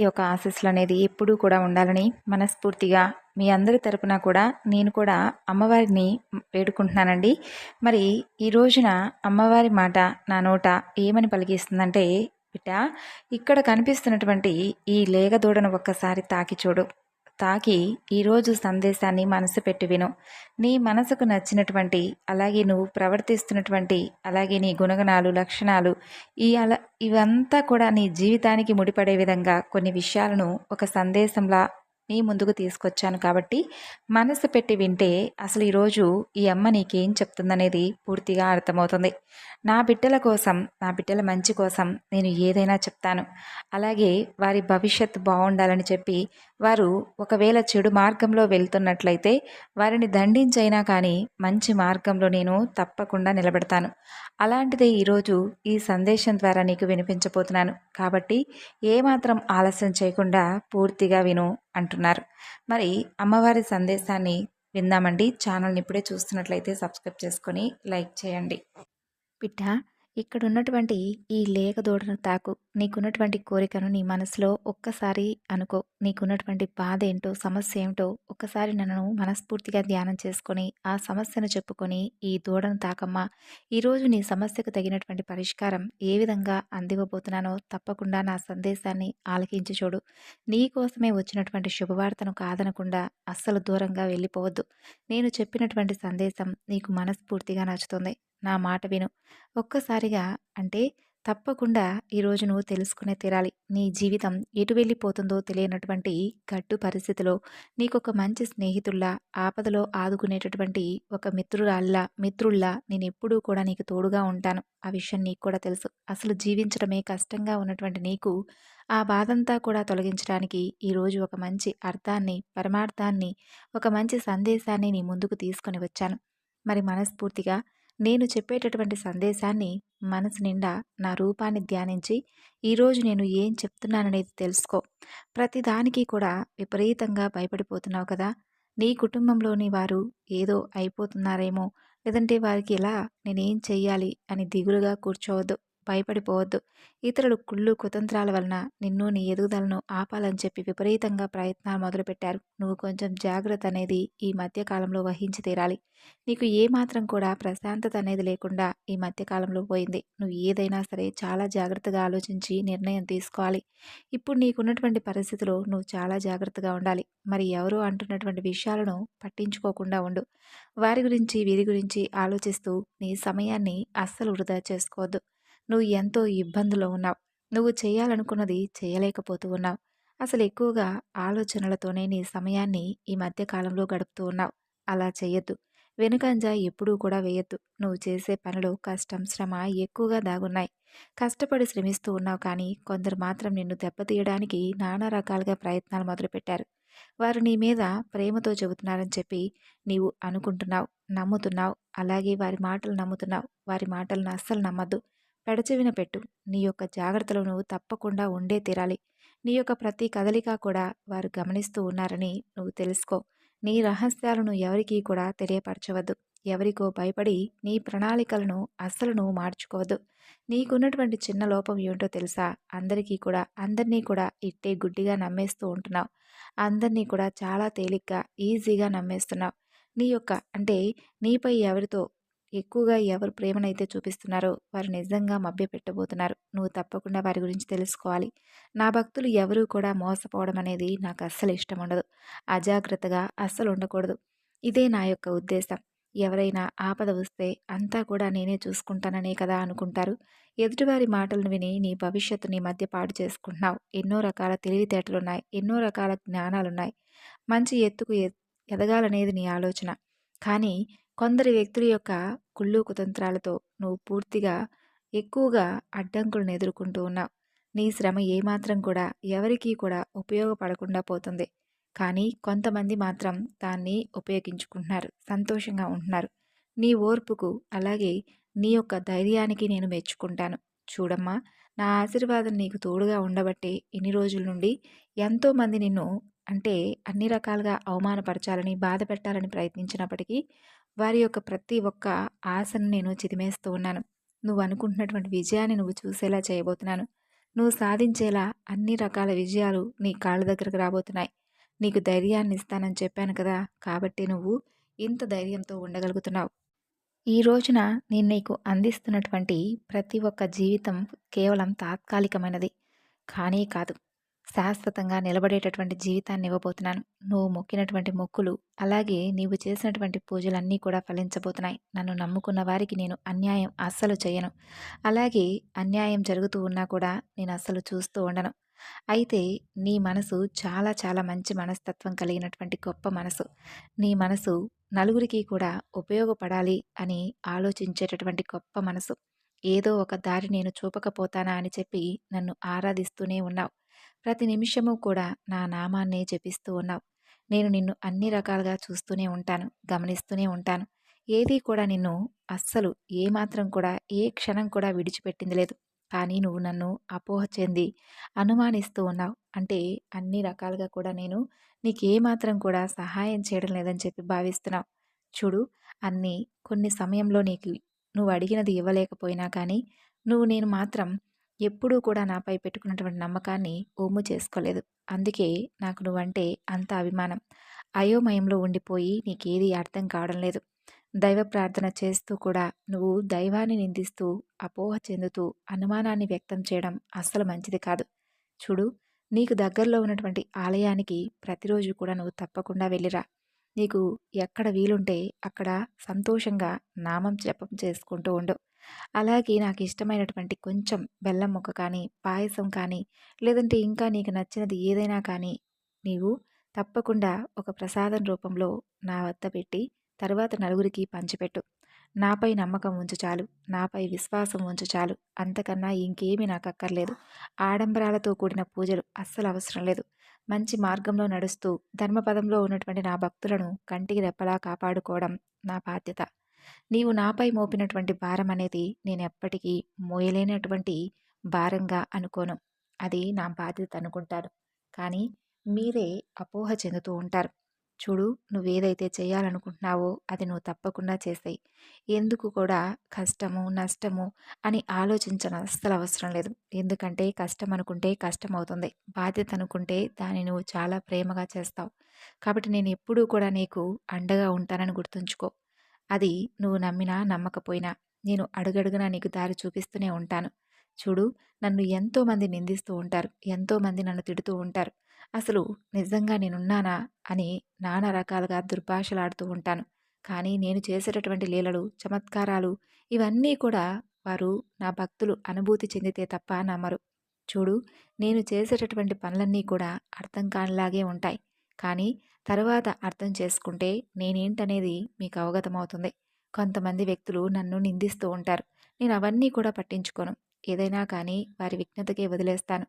యొక్క ఆశీస్సులనేది ఎప్పుడూ కూడా ఉండాలని మనస్ఫూర్తిగా మీ అందరి తరపున కూడా నేను కూడా అమ్మవారిని వేడుకుంటున్నానండి. మరి ఈ రోజున అమ్మవారి మాట నా నోట ఏమని పలికిస్తుందంటే, బిడ్డ, ఇక్కడ కనిపిస్తున్నటువంటి ఈ లేగ దూడను ఒక్కసారి తాకి చూడు. తాకి ఈరోజు సందేశాన్ని మనసు పెట్టి విను. నీ మనసుకు నచ్చినటువంటి, అలాగే నువ్వు ప్రవర్తిస్తున్నటువంటి, అలాగే నీ గుణగణాలు, లక్షణాలు, ఇవంతా కూడా నీ జీవితానికి ముడిపడే విధంగా కొన్ని విషయాలను ఒక సందేశంలా నీ ముందుకు తీసుకొచ్చాను కాబట్టి మనసు పెట్టి వింటే అసలు ఈరోజు ఈ అమ్మ నీకేం చెప్తుందనేది పూర్తిగా అర్థమవుతుంది. నా బిడ్డల కోసం, నా బిడ్డల మంచి కోసం నేను ఏదైనా చెప్తాను. అలాగే వారి భవిష్యత్తు బాగుండాలని చెప్పి వారు ఒకవేళ చెడు మార్గంలో వెళ్తున్నట్లయితే వారిని దండించైనా కానీ మంచి మార్గంలో నేను తప్పకుండా నిలబెడతాను. అలాంటిదే ఈరోజు ఈ సందేశం ద్వారా నీకు వినిపించబోతున్నాను. కాబట్టి ఏమాత్రం ఆలస్యం చేయకుండా పూర్తిగా విను అంటున్నారు. మరి అమ్మవారి సందేశాన్ని విందామండి. ఛానల్ని ఇప్పుడే చూస్తున్నట్లయితే సబ్స్క్రైబ్ చేసుకొని లైక్ చేయండి. బిడ్డ, ఇక్కడున్నటువంటి ఈ లేగ దూడను తాకు. నీకున్నటువంటి కోరికను నీ మనసులో ఒక్కసారి అనుకో. నీకున్నటువంటి బాధ ఏంటో, సమస్య ఏమిటో ఒక్కసారి నన్ను మనస్ఫూర్తిగా ధ్యానం చేసుకొని ఆ సమస్యను చెప్పుకొని ఈ దూడను తాకమ్మా. ఈరోజు నీ సమస్యకు తగినటువంటి పరిష్కారం ఏ విధంగా అందివ్వబోతున్నానో తప్పకుండా నా సందేశాన్ని ఆలకించి చూడు. నీ కోసమే వచ్చినటువంటి శుభవార్తను కాదనకుండా అస్సలు దూరంగా వెళ్ళిపోవద్దు. నేను చెప్పినటువంటి సందేశం నీకు మనస్ఫూర్తిగా నచ్చుతుంది. నా మాట విను. ఒక్కసారిగా అంటే తప్పకుండా ఈరోజు నువ్వు తెలుసుకునే తీరాలి. నీ జీవితం ఎటు వెళ్ళిపోతుందో తెలియనటువంటి గడ్డు పరిస్థితిలో నీకొక మంచి స్నేహితుల్లా, ఆపదలో ఆదుకునేటటువంటి ఒక మిత్రుల్లా నేను ఎప్పుడూ కూడా నీకు తోడుగా ఉంటాను. ఆ విషయం నీకు కూడా తెలుసు. అసలు జీవించడమే కష్టంగా ఉన్నటువంటి నీకు ఆ బాధంతా కూడా తొలగించడానికి ఈరోజు ఒక మంచి అర్థాన్ని, పరమార్థాన్ని, ఒక మంచి సందేశాన్ని నీ ముందుకు తీసుకొని వచ్చాను. మరి మనస్ఫూర్తిగా నేను చెప్పేటటువంటి సందేశాన్ని మనసు నిండా నా రూపాన్ని ధ్యానించి ఈరోజు నేను ఏం చెప్తున్నాననేది తెలుసుకో. ప్రతిదానికి కూడా విపరీతంగా భయపడిపోతున్నావు కదా. నీ కుటుంబంలోని వారు ఏదో అయిపోతున్నారేమో, లేదంటే వారికి ఎలా నేనేం చెయ్యాలి అని దిగులుగా కూర్చోవద్దు, భయపడిపోవద్దు. ఇతరులు కుళ్ళు కుతంత్రాల వలన నిన్ను, నీ ఎదుగుదలను ఆపాలని చెప్పి విపరీతంగా ప్రయత్నాలు మొదలుపెట్టారు. నువ్వు కొంచెం జాగ్రత్త అనేది ఈ మధ్యకాలంలో వహించి తీరాలి. నీకు ఏమాత్రం కూడా ప్రశాంతత అనేది లేకుండా ఈ మధ్యకాలంలో పోయింది. నువ్వు ఏదైనా సరే చాలా జాగ్రత్తగా ఆలోచించి నిర్ణయం తీసుకోవాలి. ఇప్పుడు నీకున్నటువంటి పరిస్థితిలో నువ్వు చాలా జాగ్రత్తగా ఉండాలి. మరి ఎవరో అంటున్నటువంటి విషయాలను పట్టించుకోకుండా ఉండు. వారి గురించి వీరి గురించి ఆలోచిస్తూ నీ సమయాన్ని అస్సలు వృధా చేసుకోవద్దు. నువ్వు ఎంతో ఇబ్బందులో ఉన్నావు. నువ్వు చేయాలనుకున్నది చేయలేకపోతూ ఉన్నావు. అసలు ఎక్కువగా ఆలోచనలతోనే నీ సమయాన్ని ఈ మధ్యకాలంలో గడుపుతూ ఉన్నావు. అలా చెయ్యొద్దు. వెనుకంజ ఎప్పుడూ కూడా వేయొద్దు. నువ్వు చేసే పనిలో కష్టం, శ్రమ ఎక్కువగా దాగున్నాయి. కష్టపడి శ్రమిస్తూ ఉన్నావు, కానీ కొందరు మాత్రం నిన్ను దెబ్బతీయడానికి నానా రకాలుగా ప్రయత్నాలు మొదలుపెట్టారు. వారు నీ మీద ప్రేమతో చెబుతున్నారని చెప్పి నీవు అనుకుంటున్నావు, నమ్ముతున్నావు. అలాగే వారి మాటలు నమ్ముతున్నావు. వారి మాటలను అస్సలు నమ్మద్దు. పెడచెవిన పెట్టు. నీ యొక్క జాగ్రత్తలో నువ్వు తప్పకుండా ఉండే తీరాలి. నీ యొక్క ప్రతి కదలిక కూడా వారు గమనిస్తూ ఉన్నారని నువ్వు తెలుసుకో. నీ రహస్యాలను ఎవరికీ కూడా తెలియపరచవద్దు. ఎవరికో భయపడి నీ ప్రణాళికలను అస్సలు నువ్వు మార్చుకోవద్దు. నీకున్నటువంటి చిన్న లోపం ఏమిటో తెలుసా? అందరినీ కూడా ఇట్టే గుడ్డిగా నమ్మేస్తూ ఉంటున్నావు. అందరినీ కూడా చాలా తేలిగ్గా, ఈజీగా నమ్మేస్తున్నావు. నీ యొక్క అంటే నీపై ఎవరితో ఎక్కువగా ఎవరు ప్రేమనైతే చూపిస్తున్నారో వారు నిజంగా మభ్యపెట్టబోతున్నారు. నువ్వు తప్పకుండా వారి గురించి తెలుసుకోవాలి. నా భక్తులు ఎవరూ కూడా మోసపోవడం అనేది నాకు అస్సలు ఇష్టం ఉండదు. అజాగ్రత్తగా అస్సలు ఉండకూడదు. ఇదే నా యొక్క ఉద్దేశం. ఎవరైనా ఆపద వస్తే అంతా కూడా నేనే చూసుకుంటాననే కదా అనుకుంటారు. ఎదుటివారి మాటలను విని నీ భవిష్యత్తు నీ మధ్య పాడు చేసుకుంటున్నావు. ఎన్నో రకాల తెలివితేటలున్నాయి. ఎన్నో రకాల జ్ఞానాలున్నాయి. మంచి ఎత్తుకు ఎదగాలనేది నీ ఆలోచన. కానీ కొందరి వ్యక్తుల యొక్క కుళ్ళు కుతంత్రాలతో నువ్వు పూర్తిగా ఎక్కువగా అడ్డంకులను ఎదుర్కొంటూ ఉన్నావు. నీ శ్రమ ఏమాత్రం కూడా ఎవరికీ కూడా ఉపయోగపడకుండా పోతుంది. కానీ కొంతమంది మాత్రం దాన్ని ఉపయోగించుకుంటున్నారు, సంతోషంగా ఉంటున్నారు. నీ ఓర్పుకు, అలాగే నీ యొక్క ధైర్యానికి నేను మెచ్చుకుంటాను. చూడమ్మా, నా ఆశీర్వాదం నీకు తోడుగా ఉండబట్టే ఇన్ని రోజుల నుండి ఎంతోమంది నిన్ను అంటే అన్ని రకాలుగా అవమానపరచాలని, బాధ పెట్టాలని ప్రయత్నించినప్పటికీ వారి యొక్క ప్రతి ఒక్క ఆశను నేను చిదిమేస్తూ ఉన్నాను. నువ్వు అనుకుంటున్నటువంటి విజయాన్ని నువ్వు చూసేలా చేయబోతున్నాను. నువ్వు సాధించేలా అన్ని రకాల విజయాలు నీ కాళ్ళ దగ్గరకు రాబోతున్నాయి. నీకు ధైర్యాన్ని ఇస్తానని చెప్పాను కదా! కాబట్టి నువ్వు ఇంత ధైర్యంతో ఉండగలుగుతున్నావు. ఈ రోజున నేను నీకు అందిస్తున్నటువంటి ప్రతి ఒక్క జీవితం కేవలం తాత్కాలికమైనది కానీ కాదు. శాశ్వతంగా నిలబడేటటువంటి జీవితాన్ని ఇవ్వబోతున్నాను. నువ్వు మొక్కినటువంటి మొక్కులు, అలాగే నీవు చేసినటువంటి పూజలన్నీ కూడా ఫలించబోతున్నాయి. నన్ను నమ్ముకున్న వారికి నేను అన్యాయం అస్సలు చేయను. అలాగే అన్యాయం జరుగుతూ ఉన్నా కూడా నేను అస్సలు చూస్తూ ఉండను. అయితే నీ మనసు చాలా చాలా మంచి మనస్తత్వం కలిగినటువంటి గొప్ప మనసు. నీ మనసు నలుగురికి కూడా ఉపయోగపడాలి అని ఆలోచించేటటువంటి గొప్ప మనసు. ఏదో ఒక దారి నేను చూపకపోతానా అని చెప్పి నన్ను ఆరాధిస్తూనే ఉన్నావు. ప్రతి నిమిషము కూడా నా నామాన్నే జపిస్తూ ఉన్నావు. నేను నిన్ను అన్ని రకాలుగా చూస్తూనే ఉంటాను, గమనిస్తూనే ఉంటాను. ఏదీ కూడా నిన్ను అస్సలు ఏమాత్రం కూడా ఏ క్షణం కూడా విడిచిపెట్టింది లేదు. కానీ నువ్వు నన్ను అపోహ చెంది అనుమానిస్తూ ఉన్నావు. అంటే అన్ని రకాలుగా కూడా నేను నీకేమాత్రం కూడా సహాయం చేయడం లేదని చెప్పి భావిస్తున్నావు. చూడు, అన్నీ కొన్ని సమయంలో నీకు నువ్వు అడిగినది ఇవ్వలేకపోయినా కానీ నేను మాత్రం ఎప్పుడూ కూడా నాపై పెట్టుకున్నటువంటి నమ్మకాన్ని ఒమ్ము చేసుకోలేదు. అందుకే నాకు నువ్వంటే అంత అభిమానం. అయోమయంలో ఉండిపోయి నీకేది అర్థం కావడం లేదు. దైవ ప్రార్థన చేస్తూ కూడా నువ్వు దైవాన్ని నిందిస్తూ, అపోహ చెందుతూ, అనుమానాన్ని వ్యక్తం చేయడం అస్సలు మంచిది కాదు. చూడు, నీకు దగ్గరలో ఉన్నటువంటి ఆలయానికి ప్రతిరోజు కూడా నువ్వు తప్పకుండా వెళ్ళిరా. నీకు ఎక్కడ వీలుంటే అక్కడ సంతోషంగా నామం జపం చేసుకుంటూ ఉండు. అలాగే నాకు ఇష్టమైనటువంటి కొంచెం బెల్లం ముక్క కానీ, పాయసం కానీ, లేదంటే ఇంకా నీకు నచ్చినది ఏదైనా కానీ నీవు తప్పకుండా ఒక ప్రసాదం రూపంలో నా వద్ద పెట్టి తరువాత నలుగురికి పంచిపెట్టు. నాపై నమ్మకం ఉంచు చాలు, నాపై విశ్వాసం ఉంచు చాలు. అంతకన్నా ఇంకేమీ నాకు అక్కర్లేదు. ఆడంబరాలతో కూడిన పూజలు అస్సలు అవసరం లేదు. మంచి మార్గంలో నడుస్తూ ధర్మపదంలో ఉన్నటువంటి నా భక్తులను కంటికి రెప్పలా కాపాడుకోవడం నా బాధ్యత. నీవు నాపై మోపినటువంటి భారం అనేది నేను ఎప్పటికీ మోయలేనటువంటి భారంగా అనుకోను. అది నా బాధ్యత అనుకుంటాను. కానీ మీరే అపోహ చెందుతూ ఉంటారు. చూడు, నువ్వేదైతే చేయాలనుకుంటున్నావో అది నువ్వు తప్పకుండా చేసేయి. ఎందుకు కూడా కష్టము, నష్టము అని ఆలోచించను అస్సలు అవసరం లేదు. ఎందుకంటే కష్టం అనుకుంటే కష్టం అవుతుంది. బాధ్యత అనుకుంటే దాన్ని నువ్వు చాలా ప్రేమగా చేస్తావు. కాబట్టి నేను ఎప్పుడూ కూడా నీకు అండగా ఉంటానని గుర్తుంచుకో. అది నువ్వు నమ్మినా నమ్మకపోయినా నేను అడుగడుగునా నీకు దారి చూపిస్తూనే ఉంటాను. చూడు, నన్ను ఎంతోమంది నిందిస్తూ ఉంటారు, ఎంతోమంది నన్ను తిడుతూ ఉంటారు. అసలు నిజంగా నేనున్నానా అని నానా రకాలుగా దుర్భాషలాడుతూ ఉంటాను. కానీ నేను చేసేటటువంటి లీలలు, చమత్కారాలు ఇవన్నీ కూడా వారు నా భక్తులు అనుభూతి చెందితే తప్ప నమ్మరు. చూడు, నేను చేసేటటువంటి పనులన్నీ కూడా అర్థం కానిలాగే ఉంటాయి. కానీ తర్వాత అర్థం చేసుకుంటే నేనేంటనేది మీకు అవగతమవుతుంది. కొంతమంది వ్యక్తులు నన్ను నిందిస్తూ ఉంటారు. నేను అవన్నీ కూడా పట్టించుకోను. ఏదైనా కానీ వారి విఘ్నతకే వదిలేస్తాను.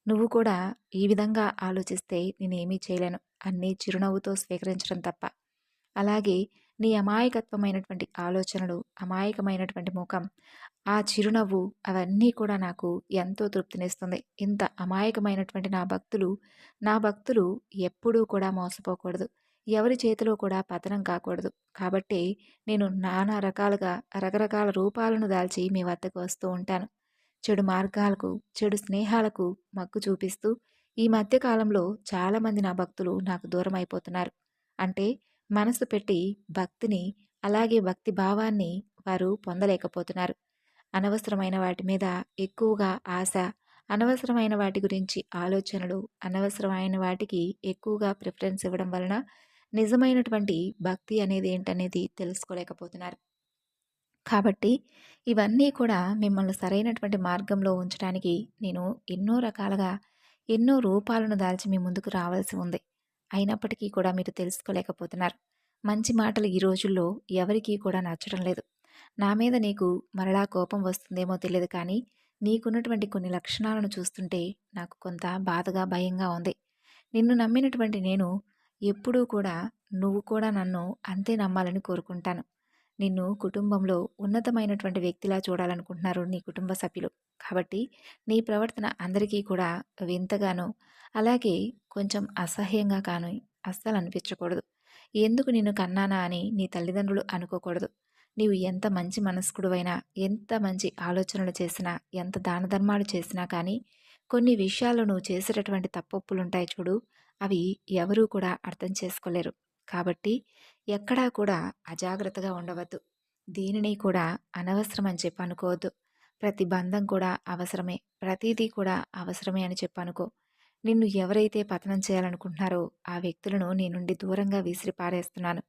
నువ్వు కూడా ఈ విధంగా ఆలోచిస్తే నేనేమీ చేయలేను. అన్నీ చిరునవ్వుతో స్వీకరించడం తప్ప. అలాగే నీ అమాయకత్వమైనటువంటి ఆలోచనలు, అమాయకమైనటువంటి ముఖం, ఆ చిరునవ్వు అవన్నీ కూడా నాకు ఎంతో తృప్తినిస్తుంది. ఇంత అమాయకమైనటువంటి నా భక్తులు ఎప్పుడూ కూడా మోసపోకూడదు. ఎవరి చేతిలో కూడా పతనం కాకూడదు. కాబట్టే నేను నానా రకాలుగా రకరకాల రూపాలను దాల్చి మీ వద్దకు వస్తూ ఉంటాను. చెడు మార్గాలకు, చెడు స్నేహాలకు మగ్గు చూపిస్తూ ఈ మధ్య కాలంలో చాలామంది నా భక్తులు నాకు దూరం అయిపోతున్నారు. అంటే మనసు పెట్టి భక్తిని, అలాగే భక్తి భావాన్ని వారు పొందలేకపోతున్నారు. అనవసరమైన వాటి మీద ఎక్కువగా ఆశ, అనవసరమైన వాటి గురించి ఆలోచనలు, అనవసరమైన వాటికి ఎక్కువగా ప్రిఫరెన్స్ ఇవ్వడం వలన నిజమైనటువంటి భక్తి అనేది ఏంటనేది తెలుసుకోలేకపోతున్నారు. కాబట్టి ఇవన్నీ కూడా మిమ్మల్ని సరైనటువంటి మార్గంలో ఉంచడానికి నేను ఎన్నో రకాలుగా, ఎన్నో రూపాలను దాల్చి మీ ముందుకు రావాల్సి ఉంది. అయినప్పటికీ కూడా మీరు తెలుసుకోలేకపోతున్నారు. మంచి మాటలు ఈ రోజుల్లో ఎవరికీ కూడా నచ్చడం లేదు. నా మీద నీకు మరలా కోపం వస్తుందేమో తెలియదు కానీ నీకున్నటువంటి కొన్ని లక్షణాలను చూస్తుంటే నాకు కొంత బాధగా, భయంగా ఉంది. నిన్ను నమ్మినటువంటి నేను ఎప్పుడూ కూడా నువ్వు కూడా నన్ను అంతే నమ్మాలని కోరుకుంటాను. నిన్ను కుటుంబంలో ఉన్నతమైనటువంటి వ్యక్తిలా చూడాలనుకుంటున్నారు నీ కుటుంబ సభ్యులు. కాబట్టి నీ ప్రవర్తన అందరికీ కూడా వింతగానో, అలాగే కొంచెం అసహ్యంగా కానీ అస్సలు అనిపించకూడదు. ఎందుకు నిన్ను కన్నానా అని నీ తల్లిదండ్రులు అనుకోకూడదు. నీవు ఎంత మంచి మనస్కుడువైనా, ఎంత మంచి ఆలోచనలు చేసినా, ఎంత దాన ధర్మాలు చేసినా కానీ కొన్ని విషయాల్లో నువ్వు చేసేటటువంటి తప్పొప్పులుంటాయి చూడు, అవి ఎవరూ కూడా అర్థం చేసుకోలేరు. కాబట్టి ఎక్కడా కూడా అజాగ్రత్తగా ఉండవద్దు. దేనిని కూడా అనవసరం అని చెప్పి అనుకోవద్దు. ప్రతి బంధం కూడా అవసరమే. ప్రతీదీ కూడా అవసరమే అని చెప్పి అనుకో. నిన్ను ఎవరైతే పతనం చేయాలనుకుంటున్నారో ఆ వ్యక్తులను నీ నుండి దూరంగా విసిరి పారేస్తున్నాను.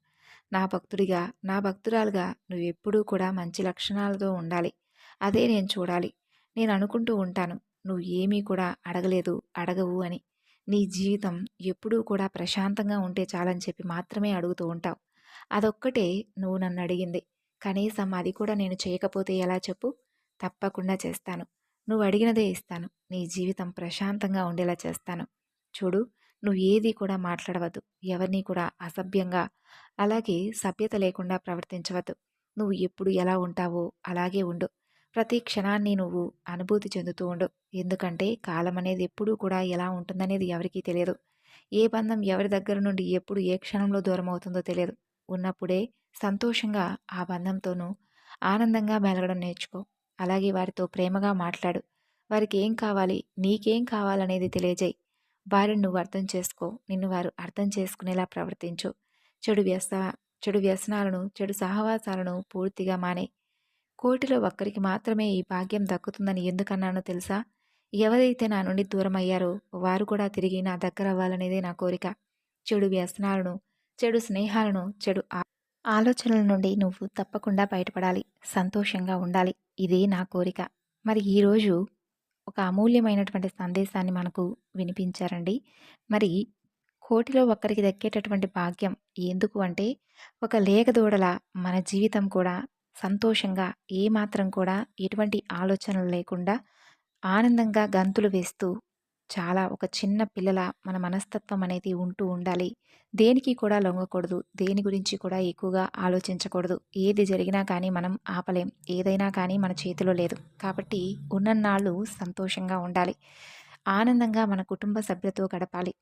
నా భక్తుడిగా, నా భక్తురాలుగా నువ్వెప్పుడూ కూడా మంచి లక్షణాలతో ఉండాలి. అదే నేను చూడాలి. నేను అనుకుంటూ ఉంటాను, నువ్వు ఏమీ కూడా అడగలేదు, అడగవు అని. నీ జీవితం ఎప్పుడూ కూడా ప్రశాంతంగా ఉంటే చాలని చెప్పి మాత్రమే అడుగుతూ ఉంటావు. అదొక్కటే నువ్వు నన్ను అడిగింది. కనీసం అది కూడా నేను చేయకపోతే ఎలా చెప్పు? తప్పకుండా చేస్తాను. నువ్వు అడిగినదే ఇస్తాను. నీ జీవితం ప్రశాంతంగా ఉండేలా చేస్తాను. చూడు, నువ్వు ఏది కూడా మాట్లాడవద్దు. ఎవరిని కూడా అసభ్యంగా, అలాగే సభ్యత లేకుండా ప్రవర్తించవద్దు. నువ్వు ఎప్పుడు ఎలా ఉంటావో అలాగే ఉండు. ప్రతి క్షణాన్ని నువ్వు అనుభూతి చెందుతూ ఉండు. ఎందుకంటే కాలం అనేది ఎప్పుడూ కూడా ఎలా ఉంటుందనేది ఎవరికీ తెలియదు. ఏ బంధం ఎవరి దగ్గర నుండి ఎప్పుడు ఏ క్షణంలో దూరం అవుతుందో తెలియదు. ఉన్నప్పుడే సంతోషంగా ఆ బంధంతోనూ ఆనందంగా మెలగడం నేర్చుకో. అలాగే వారితో ప్రేమగా మాట్లాడు. వారికి ఏం కావాలి, నీకేం కావాలనేది తెలియజేయి. వారిని నువ్వు అర్థం చేసుకో. నిన్ను వారు అర్థం చేసుకునేలా ప్రవర్తించు. చెడు వ్యస చెడు వ్యసనాలను, చెడు సహవాసాలను పూర్తిగా మానే. కోటిలో ఒక్కరికి మాత్రమే ఈ భాగ్యం దక్కుతుందని ఎందుకన్నానో తెలుసా? ఎవరైతే నా నుండి దూరం అయ్యారో వారు కూడా తిరిగి నా దగ్గర అవ్వాలనేదే నా కోరిక. చెడు వ్యసనాలను, చెడు స్నేహాలను, చెడు ఆలోచనల నుండి నువ్వు తప్పకుండా బయటపడాలి. సంతోషంగా ఉండాలి. ఇదే నా కోరిక. మరి ఈరోజు ఒక అమూల్యమైనటువంటి సందేశాన్ని మనకు వినిపించారండి. మరి కోటిలో ఒక్కరికి దక్కేటటువంటి భాగ్యం ఎందుకు అంటే, ఒక లేగదూడల మన జీవితం కూడా సంతోషంగా, ఏమాత్రం కూడా ఎటువంటి ఆలోచనలు లేకుండా ఆనందంగా గంతులు వేస్తూ, చాలా ఒక చిన్న పిల్లల మన మనస్తత్వం అనేది ఉంటూ ఉండాలి. దేనికి కూడా లొంగకూడదు. దేని గురించి కూడా ఎక్కువగా ఆలోచించకూడదు. ఏది జరిగినా కానీ మనం ఆపలేం. ఏదైనా కానీ మన చేతిలో లేదు. కాబట్టి ఉన్నన్నాళ్ళు సంతోషంగా ఉండాలి. ఆనందంగా మన కుటుంబ సభ్యులతో గడపాలి.